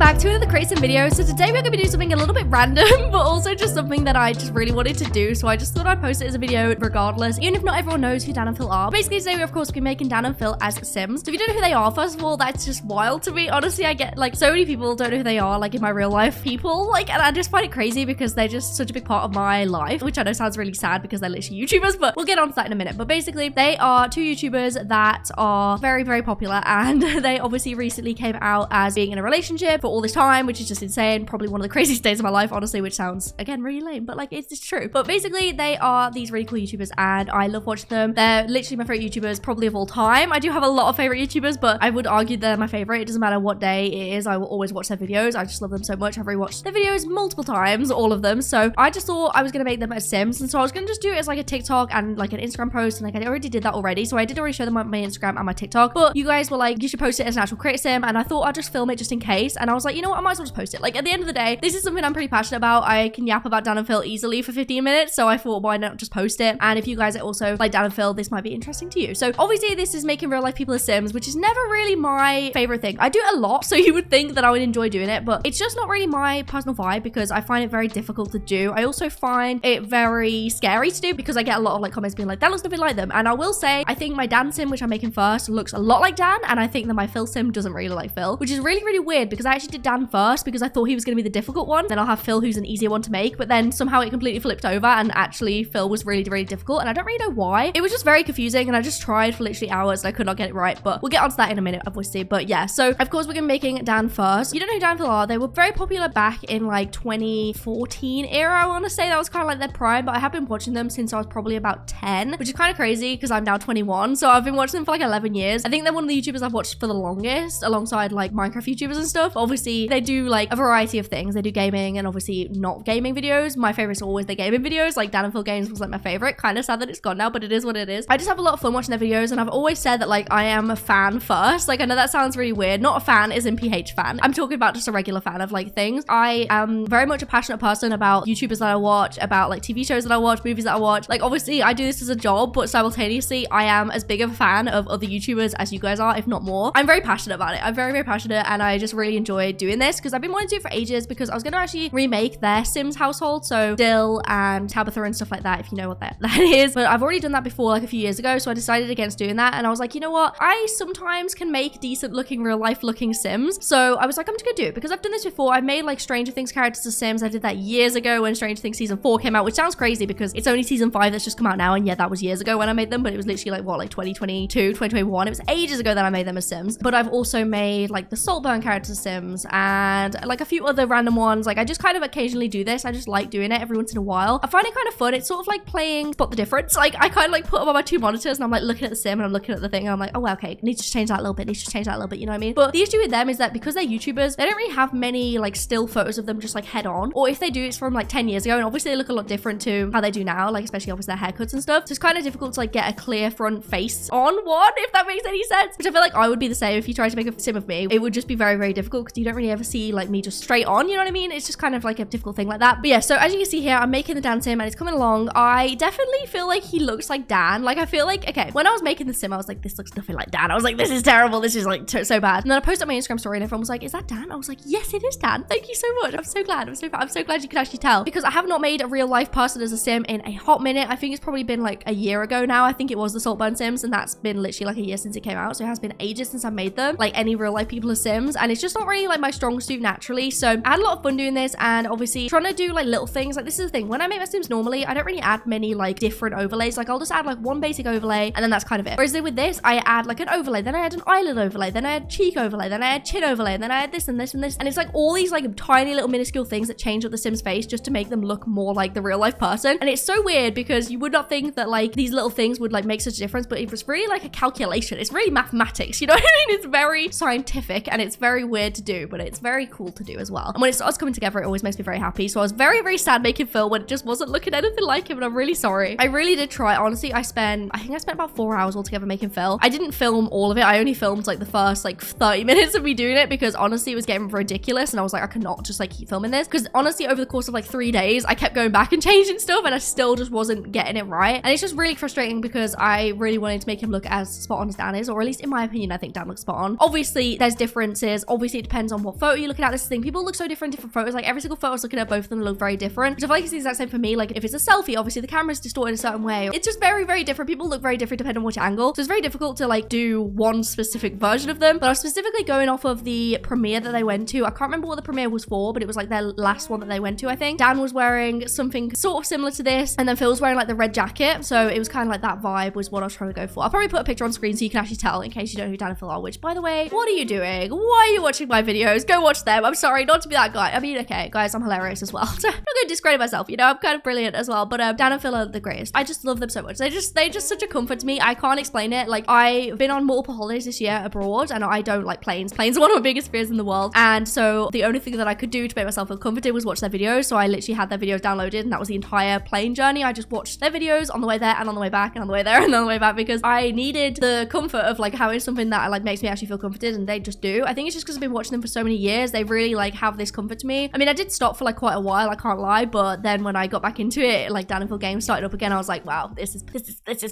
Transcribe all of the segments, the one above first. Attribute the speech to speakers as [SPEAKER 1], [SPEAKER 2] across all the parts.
[SPEAKER 1] back to another Create Sim video. So today we're going to be doing something a little bit random, but also just something that I just really wanted to do. So I just thought I'd post it as a video regardless, even if not everyone knows who Dan and Phil are. Basically today we of course be making Dan and Phil as Sims. So if you don't know who they are, first of all, that's just wild to me. Honestly, I get like so many people don't know who they are, like in my real life people, like, and I just find it crazy because they're just such a big part of my life, which I know sounds really sad because they're literally YouTubers, but we'll get on to that in a minute. But basically they are two YouTubers that are very, very popular, and they obviously recently came out as being in a relationship for all this time, which is just insane. Probably one of the craziest days of my life, honestly, which sounds again really lame, but like it's just true. But basically they are these really cool YouTubers and I love watching them. They're literally my favorite YouTubers probably of all time. I do have a lot of favorite YouTubers, but I would argue they're my favorite. It doesn't matter what day it is, I will always watch their videos. I just love them so much. I've rewatched their videos multiple times, all of them. So I just thought I was gonna make them as Sims, and so I was gonna just do it as like a TikTok and like an Instagram post, and like I already did that already. So I did already show them on my Instagram and my TikTok, but you guys were like, you should post it as an actual Create Sim, and I thought I'd just film it just in case. And I was like, you know what, I might as well just post it. Like at the end of the day, this is something I'm pretty passionate about. I can yap about Dan and Phil easily for 15 minutes, so I thought why not just post it. And if you guys are also like Dan and Phil, this might be interesting to you. So obviously this is making real life people as Sims, which is never really my favorite thing. I do it a lot, so you would think that I would enjoy doing it, but it's just not really my personal vibe because I find it very difficult to do. I also find it very scary to do because I get a lot of like comments being like, that looks nothing like them. And I will say, I think my Dan Sim, which I'm making first, looks a lot like Dan, and I think that my Phil Sim doesn't really look like Phil, which is really, really weird because I actually did Dan first because I thought he was going to be the difficult one. Then I'll have Phil, who's an easier one to make, but then somehow it completely flipped over and actually Phil was really, really difficult, and I don't really know why. It was just very confusing, and I just tried for literally hours and I could not get it right, but we'll get onto that in a minute, obviously. But yeah, so of course we're gonna be making Dan first. You don't know who Dan and Phil are. They were very popular back in like 2014 era, I want to say. That was kind of like their prime, but I have been watching them since I was probably about 10, which is kind of crazy because I'm now 21, so I've been watching them for like 11 years. I think they're one of the YouTubers I've watched for the longest, alongside like Minecraft YouTubers and stuff. Obviously they do like a variety of things. They do gaming and obviously not gaming videos. My favorite is always the gaming videos. Like Dan and Phil Games was like my favorite. Kind of sad that it's gone now, but it is what it is. I just have a lot of fun watching their videos, and I've always said that like I am a fan first. Like I know that sounds really weird. Not a fan as in PH fan. I'm talking about just a regular fan of like things. I am very much a passionate person about YouTubers that I watch, about like TV shows that I watch, movies that I watch. Like obviously I do this as a job, but simultaneously I am as big of a fan of other YouTubers as you guys are, if not more. I'm very passionate about it. I'm very, very passionate, and I just really enjoy doing this because I've been wanting to do it for ages because I was going to actually remake their Sims household. So Dill and Tabitha and stuff like that, if you know what that is. But I've already done that before like a few years ago, so I decided against doing that, and I was like, you know what? I sometimes can make decent looking, real life looking Sims. So I was like, I'm just gonna do it because I've done this before. I've made like Stranger Things characters as Sims. I did that years ago when Stranger Things season 4 came out, which sounds crazy because it's only season 5 that's just come out now, and yeah, that was years ago when I made them, but it was literally like what, like 2022, 2021. It was ages ago that I made them as Sims. But I've also made like the Saltburn characters as Sims and like a few other random ones. Like I just kind of occasionally do this. I just like doing it every once in a while. I find it kind of fun. It's sort of like playing Spot the Difference. Like I kind of like put them on my two monitors and I'm like looking at the sim and I'm looking at the thing and I'm like, oh well, okay, need to change that a little bit, need to change that a little bit, you know what I mean? But the issue with them is that because they're YouTubers, they don't really have many like still photos of them just like head on, or if they do, it's from like 10 years ago, and obviously they look a lot different to how they do now, like especially obviously their haircuts and stuff. So it's kind of difficult to like get a clear front face on one, if that makes any sense, which I feel like I would be the same if you tried to make a sim of me. It would just be very, very difficult because you don't really ever see like me just straight on, you know what I mean? It's just kind of like a difficult thing like that. But yeah, so as you can see here, I'm making the Dan sim and it's coming along. I definitely feel like he looks like Dan. Like I feel like, okay, when I was making the sim, I was like, this looks nothing like Dan. I was like, this is terrible. This is like so bad. And then I posted my Instagram story and everyone was like, is that Dan? I was like, yes, it is Dan. Thank you so much. I'm so glad. I'm so glad you could actually tell, because I have not made a real life person as a sim in a hot minute. I think it's probably been like a year ago now. I think it was the Saltburn Sims, and that's been literally like a year since it came out. So it has been ages since I made them, like any real life people as Sims, and it's just not really like my strong suit naturally. So I had a lot of fun doing this, and obviously trying to do like little things. Like this is the thing, when I make my Sims normally, I don't really add many like different overlays. Like I'll just add like one basic overlay and then that's kind of it. Whereas with this, I add like an overlay, then I add an eyelid overlay, then I add cheek overlay, then I add chin overlay, and then I add this and this and this. And it's like all these like tiny little minuscule things that change up the Sims face just to make them look more like the real life person. And it's so weird because you would not think that like these little things would like make such a difference, but it was really like a calculation. It's really mathematics, you know what I mean? It's very scientific and it's very weird to do, but it's very cool to do as well. And when it starts coming together, it always makes me very happy. So I was very, very sad making Phil when it just wasn't looking anything like him, and I'm really sorry. I really did try. Honestly, I think I spent about 4 hours altogether making Phil. I didn't film all of it. I only filmed like the first like 30 minutes of me doing it because honestly it was getting ridiculous and I was like, I cannot just like keep filming this, because honestly over the course of like 3 days I kept going back and changing stuff and I still just wasn't getting it right. And it's just really frustrating because I really wanted to make him look as spot on as Dan is, or at least in my opinion I think Dan looks spot on. Obviously there's differences. Obviously it depends depends on what photo you're looking at. This thing, people look so different in different photos. Like every single photo I was looking at, both of them look very different. Which I feel like it's the exact same for me. Like if it's a selfie, obviously the camera's distorted a certain way. It's just very, very different. People look very different depending on which angle. So it's very difficult to like do one specific version of them. But I was specifically going off of the premiere that they went to. I can't remember what the premiere was for, but it was like their last one that they went to, I think. Dan was wearing something sort of similar to this, and then Phil was wearing like the red jacket. So it was kind of like that vibe was what I was trying to go for. I'll probably put a picture on screen so you can actually tell in case you don't know who Dan and Phil are, which by the way, what are you doing? Why are you watching my videos? Go watch them. I'm sorry not to be that guy. I mean, okay, guys, I'm hilarious as well. So I'm not going to discredit myself, you know, I'm kind of brilliant as well. But Dan and Phil are the greatest. I just love them so much. They're just such a comfort to me. I can't explain it. Like I've been on multiple holidays this year abroad and I don't like planes. Planes are one of my biggest fears in the world. And so the only thing that I could do to make myself feel comforted was watch their videos. So I literally had their videos downloaded and that was the entire plane journey. I just watched their videos on the way there and on the way back and on the way there and on the way back because I needed the comfort of like having something that like makes me actually feel comforted, and they just do. I think it's just because I've been watching them for so many years. They really like have this comfort to me. I mean, I did stop for like quite a while, I can't lie, but then when I got back into it, like Dan and Phil games started up again, I was like, wow, this is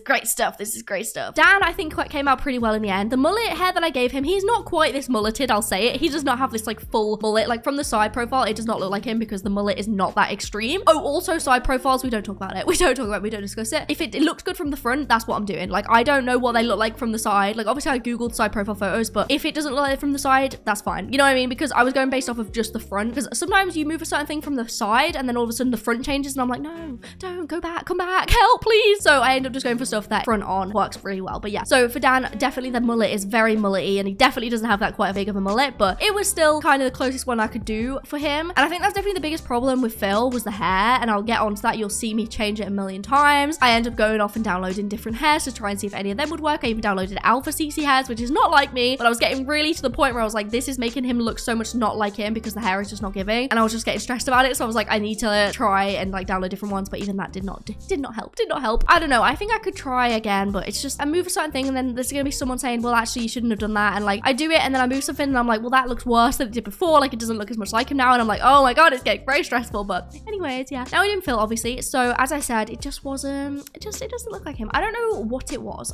[SPEAKER 1] great stuff. This is great stuff. Dan, I think came out pretty well in the end. The mullet hair that I gave him, he's not quite this mulleted, I'll say it. He does not have this like full mullet. Like from the side profile, it does not look like him because the mullet is not that extreme. Oh, also side profiles, we don't talk about it. We don't discuss it. If it looked good from the front, that's what I'm doing. Like I don't know what they look like from the side. Like obviously I googled side profile photos, but if it doesn't look like it from the side, that's fine. You know what I mean? Because I was going based off of just the front, because sometimes you move a certain thing from the side and then all of a sudden the front changes and I'm like, no, don't go back, come back, help please. So I end up just going for stuff that front on works really well. But yeah, so for Dan, definitely the mullet is very mullety and he definitely doesn't have that quite a big of a mullet, but it was still kind of the closest one I could do for him. And I think that's definitely the biggest problem with Phil was the hair, and I'll get onto that. You'll see me change it a million times. I end up going off and downloading different hairs to try and see if any of them would work. I even downloaded alpha CC hairs, which is not like me, but I was getting really to the point where I was like, this is making him look so much not like him because the hair is just not giving, and I was just getting stressed about it. So I was like, I need to try and like download different ones, but even that did not help. I don't know, I think I could try again, but it's just I move a certain thing and then there's gonna be someone saying, well actually you shouldn't have done that, and like I do it and then I move something and I'm like, well that looks worse than it did before, like it doesn't look as much like him now, and I'm like, oh my god, it's getting very stressful. But anyways, yeah, now we didn't Phil obviously, so as I said, it just wasn't, it doesn't look like him. I don't know what it was,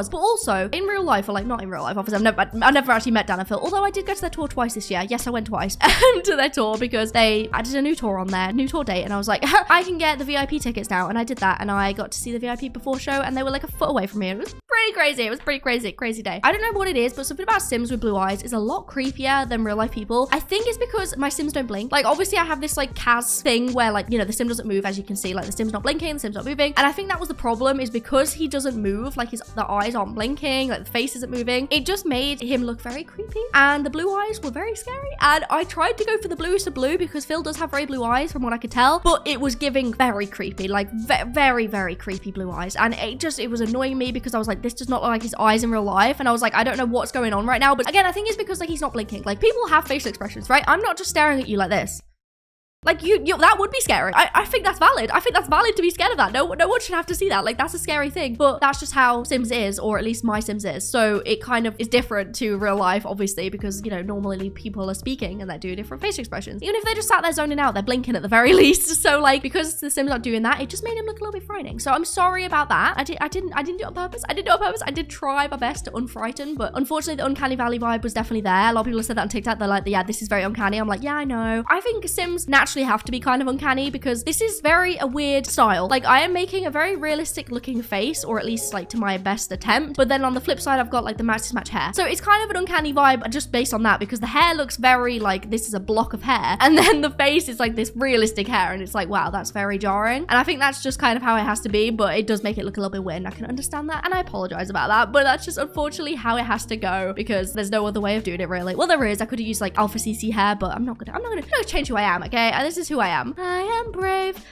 [SPEAKER 1] but also in real life, or like not in real life, obviously I've never actually met Dan and Phil, although I did go to their tour twice this year. Yes, I went twice to their tour because I did a new tour on there, new tour date, and I was like, I can get the VIP tickets now, and I did that, and I got to see the VIP before show, and they were like a foot away from me. It was pretty crazy. It was pretty crazy day. I don't know what it is, but something about Sims with blue eyes is a lot creepier than real life people. I think it's because my Sims don't blink. Like obviously I have this like Kaz thing where like, you know, the Sim doesn't move, as you can see, like the Sim's not blinking, the Sim's not moving, and I think that was the problem, is because he doesn't move, like the eyes aren't blinking, like the face isn't moving, it just made him look very creepy, and the blue eyes were very scary. And I tried to go for the bluest of blue because Phil does have very blue eyes from what I could tell, but it was giving very creepy, like very creepy blue eyes, and it was annoying me because I was like, this does not look like his eyes in real life, and I was like, I don't know what's going on right now. But again, I think it's because like he's not blinking. Like people have facial expressions, right? I'm not just staring at you like this. Like you that would be scary. I think that's valid. I think that's valid to be scared of that. No one should have to see that. Like that's a scary thing, but that's just how Sims is, or at least my Sims is. So it kind of is different to real life, obviously, because you know, normally people are speaking and they do different facial expressions. Even if they just sat there zoning out, they're blinking at the very least. So like, because the Sims aren't doing that, it just made him look a little bit frightening. So I'm sorry about that. I didn't do it on purpose. I did try my best to unfrighten, but unfortunately the uncanny valley vibe was definitely there. A lot of people have said that on TikTok. They're like, yeah, this is very uncanny. I'm like, yeah, I know. I think Sims naturally have to be kind of uncanny because this is a weird style. Like I am making a very realistic looking face, or at least like to my best attempt, but then on the flip side I've got like the match hair, so it's kind of an uncanny vibe just based on that, because the hair looks very like this is a block of hair, and then the face is like this realistic hair, and it's like, wow, that's very jarring. And I think that's just kind of how it has to be, but it does make it look a little bit weird, and I can understand that, and I apologize about that, but that's just unfortunately how it has to go because there's no other way of doing it really. Well, there is. I could have used like alpha CC hair, but I'm not gonna change who I am, okay? This is who I am. I am brave.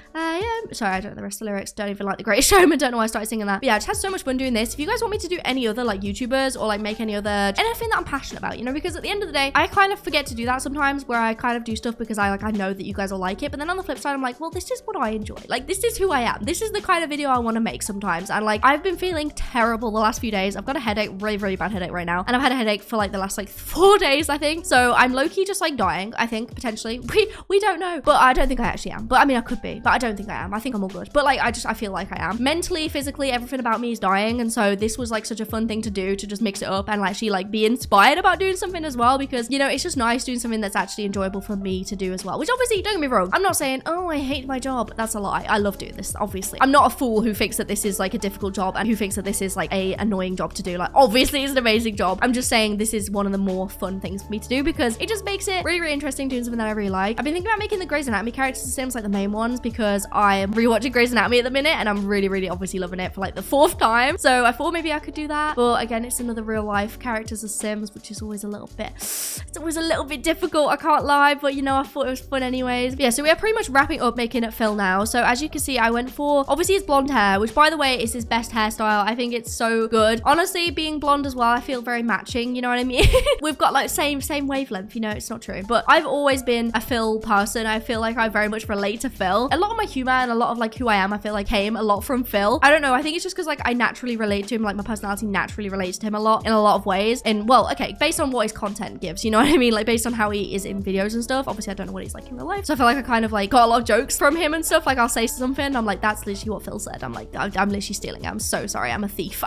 [SPEAKER 1] Sorry, I don't know the rest of the lyrics. Don't even like The Great Showman. Don't know why I started singing that. But yeah, I just had so much fun doing this. If you guys want me to do any other like YouTubers, or like make anything that I'm passionate about, you know, because at the end of the day, I kind of forget to do that sometimes, where I kind of do stuff because I know that you guys will like it. But then on the flip side, I'm like, well, this is what I enjoy. Like, this is who I am. This is the kind of video I want to make sometimes. And like, I've been feeling terrible the last few days. I've got a headache, really bad headache right now. And I've had a headache for like the last like 4 days, I think. So I'm low-key just like dying, I think, potentially. We don't know. know. But I don't think I actually am. But I mean, I could be, but I don't think I am. I think I'm all good. But like, I feel like I am. Mentally, physically, everything about me is dying. And so this was like such a fun thing to do, to just mix it up and actually like be inspired about doing something as well, because you know, it's just nice doing something that's actually enjoyable for me to do as well, which obviously, don't get me wrong, I'm not saying, oh, I hate my job. That's a lie. I love doing this, obviously. I'm not a fool who thinks that this is like a difficult job and who thinks that this is like a annoying job to do. Like, obviously it's an amazing job. I'm just saying this is one of the more fun things for me to do because it just makes it really, really interesting doing something that I really like. I've been thinking about making the Grey's Anatomy characters the same as like the main ones because I am rewatching Grey's Anatomy at the minute and I'm really, really obviously loving it for like the 4th time. So I thought maybe I could do that. But again, it's another real life characters as Sims, which is always a little bit, it's always a little bit difficult, I can't lie, but you know, I thought it was fun anyways. But yeah, so we are pretty much wrapping up making it Phil now. So as you can see, I went for, obviously his blonde hair, which by the way is his best hairstyle. I think it's so good. Honestly, being blonde as well, I feel very matching, you know what I mean? We've got like same wavelength, you know, it's not true. But I've always been a Phil person. I feel like I very much relate to Phil. A lot of my humor and a lot of like who I am, I feel like came a lot from Phil. I don't know, I think it's just because like I naturally relate to him, like my personality naturally relates to him a lot in a lot of ways. And well, okay, based on what his content gives, you know what I mean? Like based on how he is in videos and stuff. Obviously, I don't know what he's like in real life. So I feel like I kind of like got a lot of jokes from him and stuff. Like I'll say something, I'm like, that's literally what Phil said. I'm like, I'm literally stealing it. I'm so sorry. I'm a thief.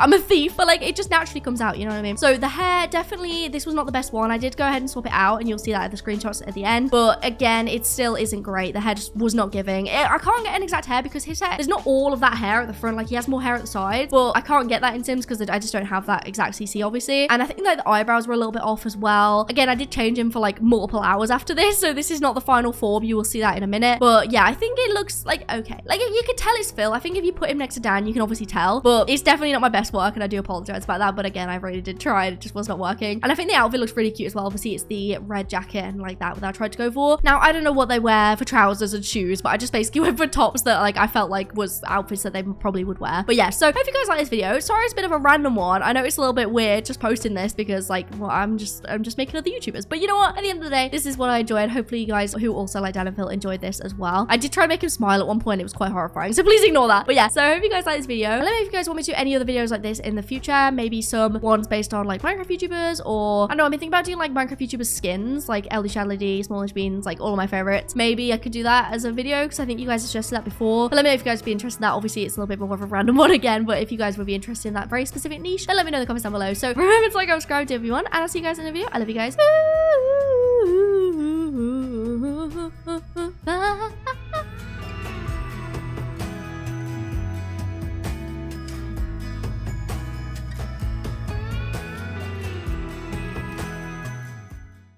[SPEAKER 1] But like it just naturally comes out, you know what I mean? So the hair, definitely, this was not the best one. I did go ahead and swap it out and you'll see that in the screenshots at the end. But again, it still isn't great. The hair just was not giving. I can't get an exact hair because his hair, there's not all of that hair at the front. Like he has more hair at the sides. But I can't get that in Sims because I just don't have that exact CC, obviously. And I think like the eyebrows were a little bit off as well. Again, I did change him for like multiple hours after this. So this is not the final form. You will see that in a minute. But yeah, I think it looks like okay. Like you can tell it's Phil. I think if you put him next to Dan, you can obviously tell. But it's definitely not my best work and I do apologize about that. But again, I really did try. It just was not working. And I think the outfit looks really cute as well. Obviously, it's the red jacket and like that I tried to go for. Now, I don't know what they wear for trousers and shoes, but I just basically went for tops that like I felt like was outfits that they probably would wear. But yeah, so hope you guys like this video. Sorry, it's a bit of a random one. I know it's a little bit weird just posting this because like, well, I'm just making other YouTubers. But you know what? At the end of the day, this is what I enjoyed. Hopefully you guys who also like Dan and Phil enjoyed this as well. I did try to make him smile at one point. It was quite horrifying. So please ignore that. But yeah, so I hope you guys like this video. Let me know if you guys want me to do any other videos like this in the future. Maybe some ones based on like Minecraft YouTubers or I don't know, I've been thinking about doing like Minecraft YouTubers skins, like gshade, Smallish Beans, like all of my favorites. Maybe I could do that as a video because I think you guys suggested that before. But let me know if you guys would be interested in that. Obviously, it's a little bit more of a random one again, but if you guys would be interested in that very specific niche, then let me know in the comments down below. So remember to like and subscribe to everyone, and I'll see you guys in the video. I love you guys.